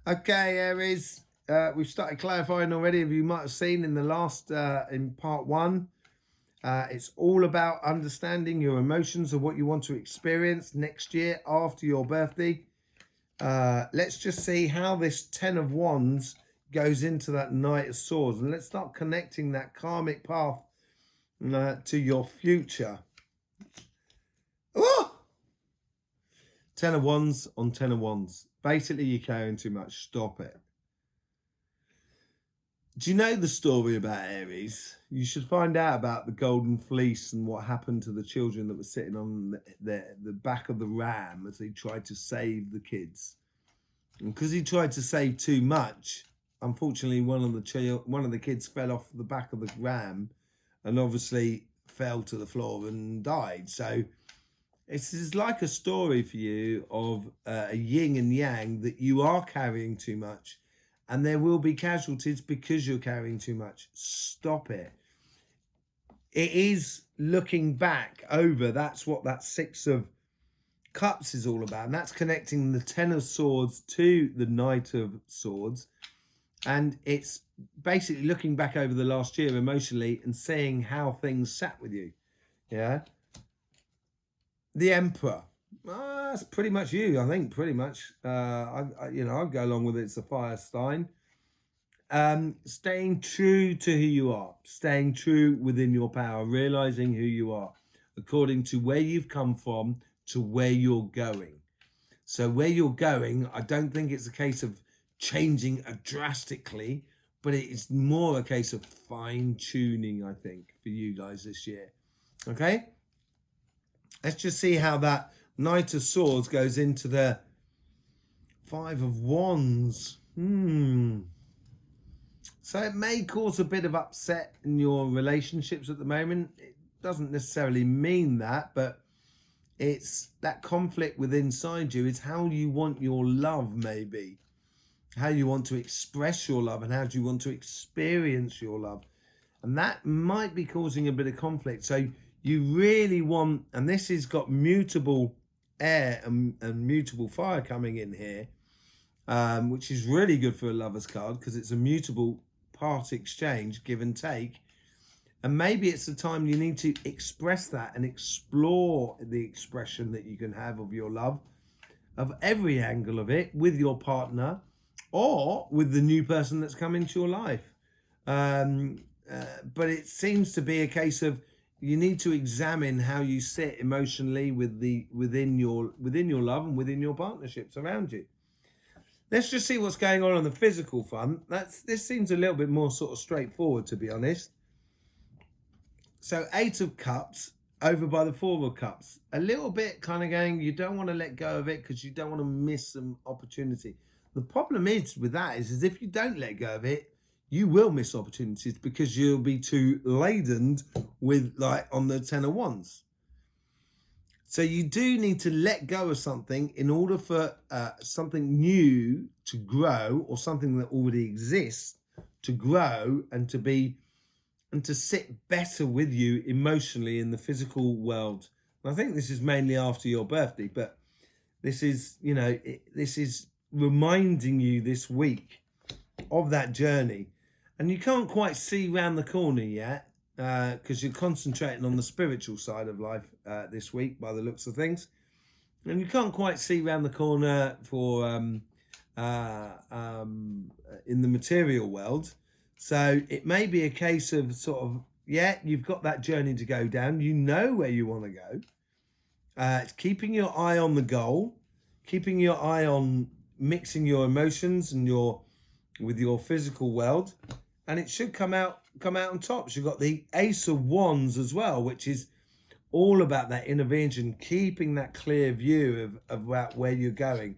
Okay, Aries, we've started clarifying already. If you might have seen in the last, in part one, it's all about understanding your emotions and what you want to experience next year after your birthday. Let's just see how this Ten of Wands goes into that Knight of Swords. And let's start connecting that karmic path to your future. Oh! Ten of Wands on Ten of Wands. Basically, you're carrying too much. Stop it. Do you know the story about Aries? You should find out about the golden fleece and what happened to the children that were sitting on the back of the ram as he tried to save the kids. And because he tried to save too much, unfortunately, one of the kids fell off the back of the ram, and obviously fell to the floor and died. So it's like a story for you of a yin and yang, that you are carrying too much. And there will be casualties because you're carrying too much. Stop it. It is looking back over. That's what that Six of Cups is all about. And that's connecting the Ten of Swords to the Knight of Swords. And it's basically looking back over the last year emotionally and seeing how things sat with you. Yeah. The Emperor. That's pretty much you, I think, pretty much. I'd go along with it. It's a fire sign. Staying true to who you are, staying true within your power, realizing who you are, according to where you've come from to where you're going. So where you're going, I don't think it's a case of changing drastically, but it's more a case of fine-tuning, I think, for you guys this year. Okay? Let's just see how that Knight of Swords goes into the Five of Wands. So it may cause a bit of upset in your relationships at the moment. It doesn't necessarily mean that, but it's that conflict within inside you. It's how you want your love, maybe. How you want to express your love and how do you want to experience your love. And that might be causing a bit of conflict. So you really want, and this has got mutable air and mutable fire coming in here, which is really good for a lover's card because it's a mutable part exchange, give and take. And maybe it's the time you need to express that and explore the expression that you can have of your love, of every angle of it, with your partner or with the new person that's come into your life. But it seems to be a case of you need to examine how you sit emotionally within your love and within your partnerships around you. Let's just see what's going on the physical front. This seems a little bit more sort of straightforward, to be honest. So 8 of Cups over by the 4 of Cups. A little bit kind of going, you don't want to let go of it because you don't want to miss some opportunity. The problem is with that is if you don't let go of it, you will miss opportunities because you'll be too laden with, like, on the 10 of Wands. So you do need to let go of something in order for something new to grow, or something that already exists to grow and to be and to sit better with you emotionally in the physical world. And I think this is mainly after your birthday, but this is, this is reminding you this week of that journey. And you can't quite see round the corner yet, because you're concentrating on the spiritual side of life this week by the looks of things. And you can't quite see round the corner for in the material world. So it may be a case of sort of, you've got that journey to go down. You know where you want to go. It's keeping your eye on the goal, keeping your eye on mixing your emotions and with your physical world. And it should come out on top. So you've got the Ace of Wands as well, which is all about that intervention, keeping that clear view of about where you're going.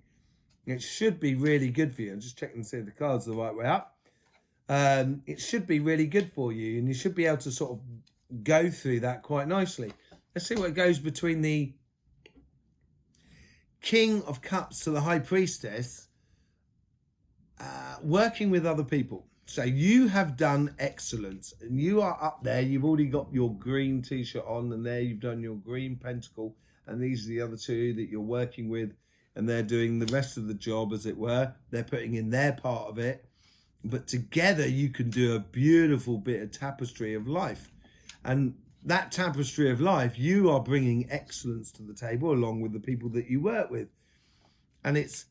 It should be really good for you. I'm just checking to see if the cards are the right way up. It should be really good for you, and you should be able to sort of go through that quite nicely. Let's see what goes between the King of Cups to the High Priestess. Working with other people. So you have done excellent, and you are up there. You've already got your green t-shirt on, and there you've done your green pentacle, and these are the other two that you're working with and they're doing the rest of the job, as it were. They're putting in their part of it. But together you can do a beautiful bit of tapestry of life. And that tapestry of life, you are bringing excellence to the table along with the people that you work with. And it's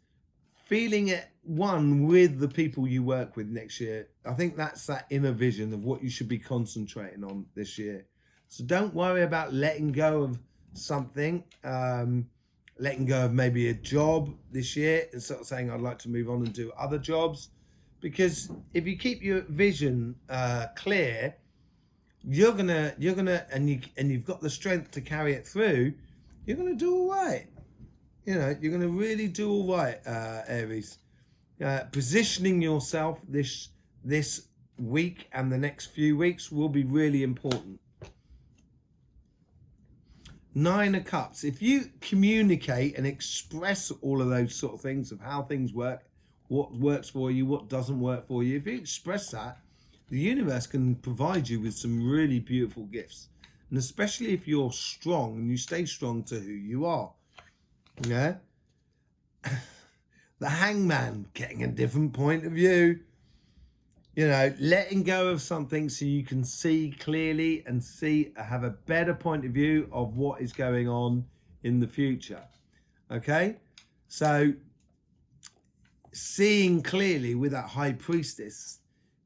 feeling at one with the people you work with next year. I think that's that inner vision of what you should be concentrating on this year. So don't worry about letting go of something, letting go of maybe a job this year and sort of saying I'd like to move on and do other jobs. Because if you keep your vision clear, you're gonna and you've got the strength to carry it through, you're gonna do all right. You're gonna really do all right, Aries. Positioning yourself this week and the next few weeks will be really important. 9 of Cups. If you communicate and express all of those sort of things of how things work, what works for you, what doesn't work for you, if you express that, the universe can provide you with some really beautiful gifts. And especially if you're strong and you stay strong to who you are. Yeah. The Hangman, getting a different point of view. Letting go of something so you can see clearly and have a better point of view of what is going on in the future. Okay? So, seeing clearly with that High Priestess,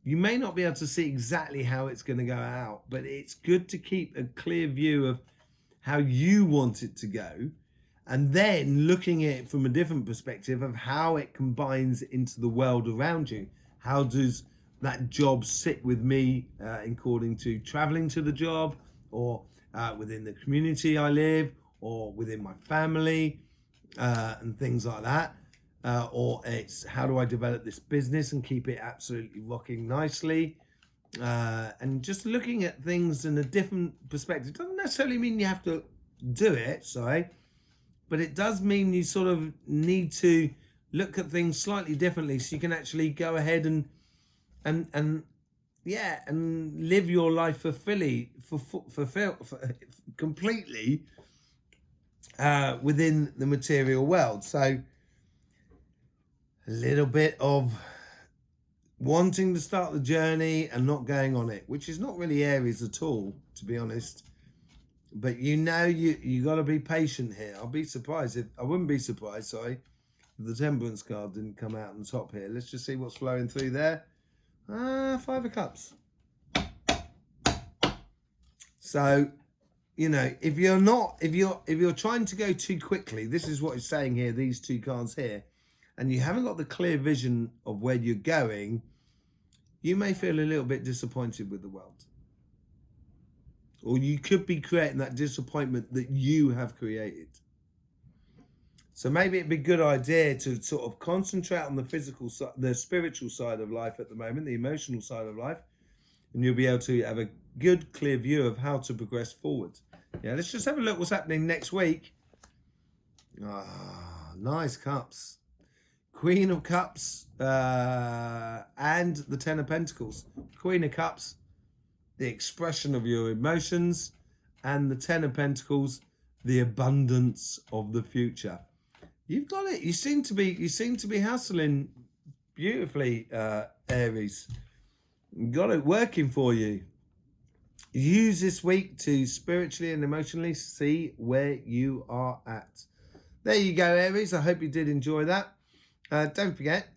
you may not be able to see exactly how it's going to go out, but it's good to keep a clear view of how you want it to go, and then looking at it from a different perspective of how it combines into the world around you. How does that job sit with me according to traveling to the job, or within the community I live, or within my family, and things like that. Or it's how do I develop this business and keep it absolutely rocking nicely, and just looking at things in a different perspective. Doesn't necessarily mean you have to do it, but it does mean you sort of need to look at things slightly differently so you can actually go ahead and live your life completely within the material world. So a little bit of wanting to start the journey and not going on it, which is not really Aries at all, to be honest. But you got to be patient here. I wouldn't be surprised, if the Temperance card didn't come out on the top here. Let's just see what's flowing through there. 5 of Cups. So, if you're trying to go too quickly, this is what it's saying here, these 2 cards here, and you haven't got the clear vision of where you're going, you may feel a little bit disappointed with the world. Or you could be creating that disappointment that you have created. So maybe it'd be a good idea to sort of concentrate on the physical side, the spiritual side of life at the moment, the emotional side of life, and you'll be able to have a good, clear view of how to progress forward. Yeah, let's just have a look what's happening next week. Nice cups. Queen of Cups and the 10 of Pentacles. Queen of Cups, the expression of your emotions, and the 10 of Pentacles, the abundance of the future. You've got it. You seem to be hustling beautifully, Aries. You got it working for you. Use this week to spiritually and emotionally see where you are at. There you go, Aries. I hope you did enjoy that. Don't forget,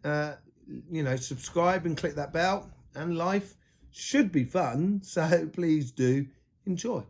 subscribe and click that bell. And life should be fun, so please do enjoy.